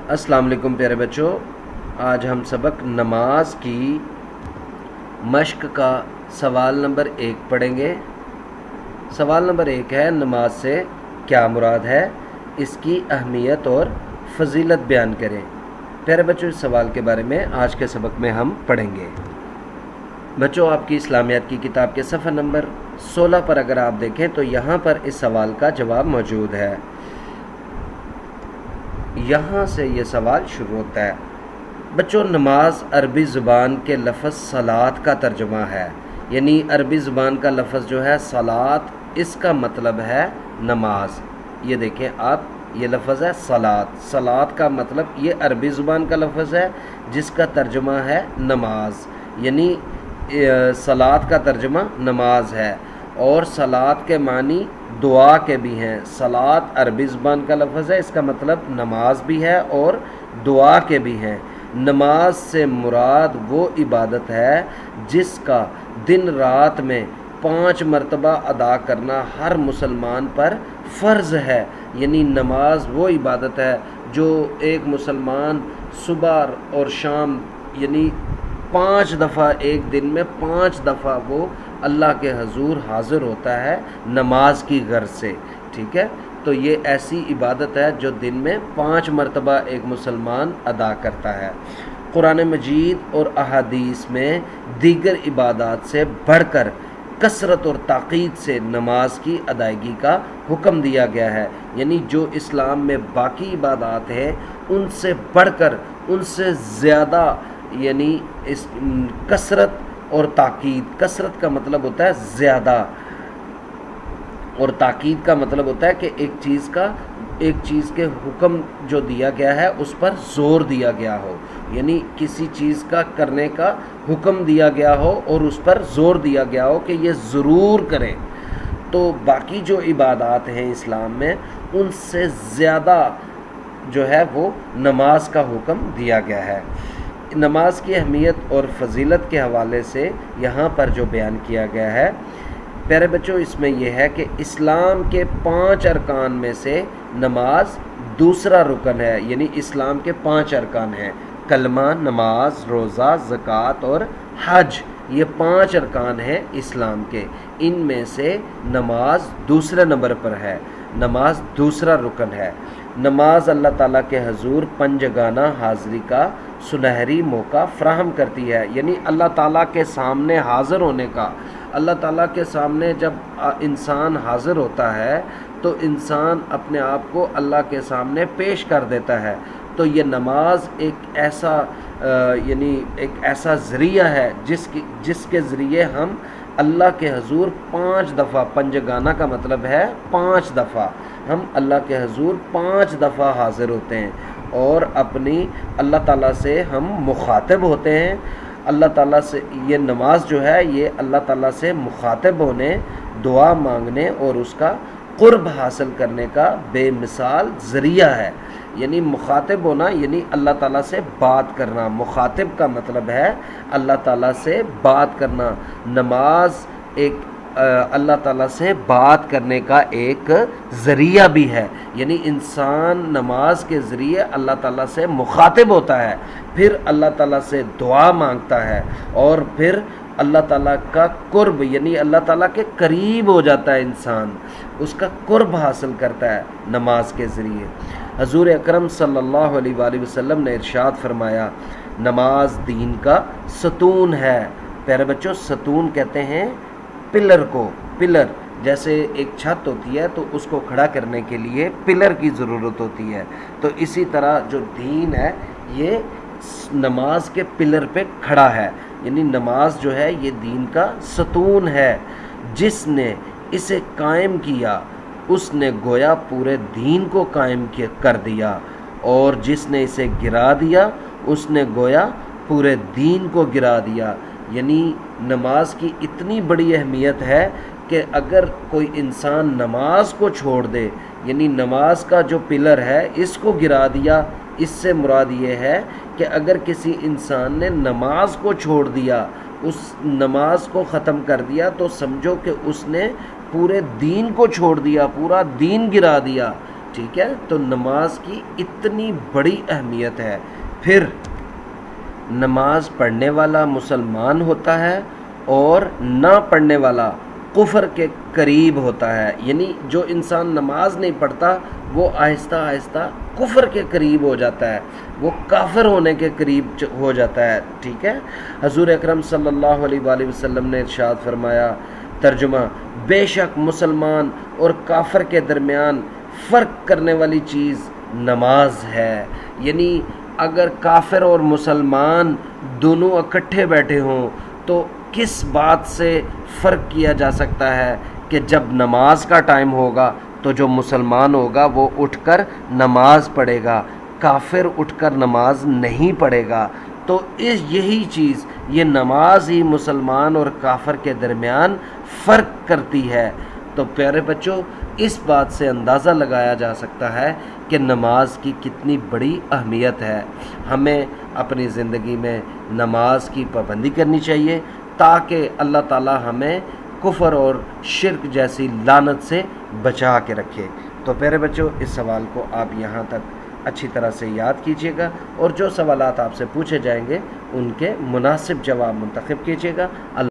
अस्सलाम वालेकुम प्यारे बच्चों, आज हम सबक नमाज की मश्क का सवाल नंबर 1 पढ़ेंगे। सवाल नंबर 1 है, नमाज से क्या मुराद है, इसकी अहमियत और फजीलत बयान करें। प्यारे बच्चों, इस सवाल के बारे में आज के सबक में हम पढ़ेंगे। बच्चों, आपकी इस्लामियात की किताब के सफ़ा नंबर 16 पर अगर आप देखें तो यहाँ पर इस सवाल का जवाब मौजूद है। यहाँ से ये सवाल शुरू होता है। बच्चों, नमाज अरबी ज़ुबान के लफ्ज़ सलात का तर्जुमा है, यानी अरबी ज़ुबान का लफ्ज़ जो है सलात, इसका मतलब है नमाज। ये देखें आप, ये लफ्ज़ है सलात। सलात का मतलब ये अरबी ज़ुबान का लफ्ज़ है जिसका तर्जुमा है नमाज, यानी सलात का तर्जुमा नमाज है। और सलात के मानी दुआ के भी हैं। सलात अरबी ज़ुबान का लफ्ज़ है, इसका मतलब नमाज भी है और दुआ के भी हैं। नमाज से मुराद वो इबादत है जिसका दिन रात में 5 मरतबा अदा करना हर मुसलमान पर फ़र्ज़ है। यानी नमाज वो इबादत है जो एक मुसलमान सुबह और शाम यानी 5 दफ़ा, एक दिन में 5 दफ़ा वो अल्लाह के हजूर हाज़िर होता है नमाज की गर्ज से। ठीक है, तो ये ऐसी इबादत है जो दिन में 5 मरतबा एक मुसलमान अदा करता है। कुरान मजीद और अहादीस में दीगर इबादत से बढ़कर कसरत और ताक़ीद से नमाज की अदायगी का हुक्म दिया गया है। यानी जो इस्लाम में बाकी इबादत हैं उनसे बढ़कर, उनसे ज़्यादा, यानी इस कसरत और ताक़ीद। कसरत का मतलब होता है ज़्यादा और ताक़ीद का मतलब होता है कि एक चीज़ के हुक्म जो दिया गया है उस पर ज़ोर दिया गया हो, यानी किसी चीज़ का करने का हुक्म दिया गया हो और उस पर ज़ोर दिया गया हो कि ये ज़रूर करें। तो बाकी जो इबादत हैं इस्लाम में उनसे ज़्यादा जो है वो नमाज का हुक्म दिया गया है। नमाज की अहमियत और फजीलत के हवाले से यहाँ पर जो बयान किया गया है प्यारे बच्चों, इसमें यह है कि इस्लाम के 5 अरकान में से नमाज दूसरा रुकन है। यानी इस्लाम के 5 अरकान हैं, कलमा, नमाज, रोज़ा, ज़कात और हज। ये 5 अरकान हैं इस्लाम के। इनमें से नमाज दूसरे नंबर पर है, नमाज दूसरा रुकन है। नमाज अल्लाह ताला के हजूर पंजगाना हाज़िरी का सुनहरी मौका फ़राहम करती है। यानी अल्लाह ताला के सामने हाज़िर होने का, अल्लाह ताला के सामने जब इंसान हाज़िर होता है तो इंसान अपने आप को अल्लाह के सामने पेश कर देता है। तो ये नमाज एक ऐसा यानी एक ऐसा ज़रिया है जिसके ज़रिए हम अल्लाह के हजूर 5 दफ़ा, पंजगाना का मतलब है 5 दफ़ा, हम अल्लाह के हजूर 5 दफ़ा हाज़िर होते हैं और अपनी अल्लाह ताला से हम मुखातिब होते हैं। अल्लाह ताला से ये नमाज जो है ये अल्लाह ताला से मुखातिब होने, दुआ मांगने और उसका क़ुर्ब हासिल करने का बेमिसाल ज़रिया है। यानी मुखातिब होना यानी अल्लाह ताला से बात करना। मुखातिब का मतलब है अल्लाह ताला से बात करना। नमाज एक अल्लाह ताला से बात करने का एक ज़रिया भी है। यानी इंसान नमाज के ज़रिए अल्लाह ताला से मुखातिब होता है, फिर अल्लाह ताला से दुआ मांगता है और फिर अल्लाह ताला का कुर्ब यानी अल्लाह ताला के करीब हो जाता है इंसान, उसका कुर्ब हासिल करता है नमाज के ज़रिए। हजूर अकरम सल्लल्लाहु अलैहि वसल्लम ने इरशाद फरमाया, नमाज दीन का सतून है। प्यारे बच्चों, सतून कहते हैं पिलर को। पिलर जैसे एक छत होती है तो उसको खड़ा करने के लिए पिलर की ज़रूरत होती है, तो इसी तरह जो दीन है ये नमाज के पिलर पे खड़ा है। यानी नमाज जो है ये दीन का सतून है। जिसने इसे कायम किया उसने गोया पूरे दीन को कायम कर दिया, और जिसने इसे गिरा दिया उसने गोया पूरे दीन को गिरा दिया। यानी नमाज की इतनी बड़ी अहमियत है कि अगर कोई इंसान नमाज को छोड़ दे, यानी नमाज का जो पिलर है इसको गिरा दिया, इससे मुराद ये है कि अगर किसी इंसान ने नमाज को छोड़ दिया, उस नमाज को ख़त्म कर दिया, तो समझो कि उसने पूरे दीन को छोड़ दिया, पूरा दीन गिरा दिया। ٹھیک ہے، تو نماز کی اتنی بڑی اہمیت ہے۔ پھر نماز پڑھنے والا مسلمان ہوتا ہے اور نہ پڑھنے والا کفر کے قریب ہوتا ہے، یعنی جو انسان نماز نہیں پڑھتا وہ آہستہ آہستہ کفر کے قریب ہو جاتا ہے، وہ کافر ہونے کے قریب ہو جاتا ہے، ٹھیک ہے۔ حضور اکرم صلی اللہ علیہ وآلہ وسلم نے ارشاد فرمایا، ترجمہ: بے شک مسلمان اور کافر کے درمیان فرق کرنے والی چیز نماز ہے، یعنی اگر کافر اور مسلمان دونوں اکٹھے بیٹھے ہوں تو کس بات سے فرق کیا جا سکتا ہے کہ جب نماز کا ٹائم ہوگا تو جو مسلمان ہوگا وہ اٹھ کر نماز پڑھے گا، کافر اٹھ کر نماز نہیں پڑھے گا۔ تو یہی چیز، یہ نماز ہی مسلمان اور کافر کے درمیان فرق کرتی ہے۔ تو پیارے بچوں، اس بات سے اندازہ لگایا جا سکتا ہے کہ نماز کی کتنی بڑی اہمیت ہے۔ ہمیں اپنی زندگی میں نماز کی پابندی کرنی چاہیے تاکہ اللہ تعالی ہمیں کفر اور شرک جیسی لعنت سے بچا کے رکھے۔ تو پیارے بچوں، اس سوال کو آپ یہاں تک اچھی طرح سے یاد کیجیے گا، اور جو سوالات آپ سے پوچھے جائیں گے ان کے مناسب جواب منتخب کیجیے گا۔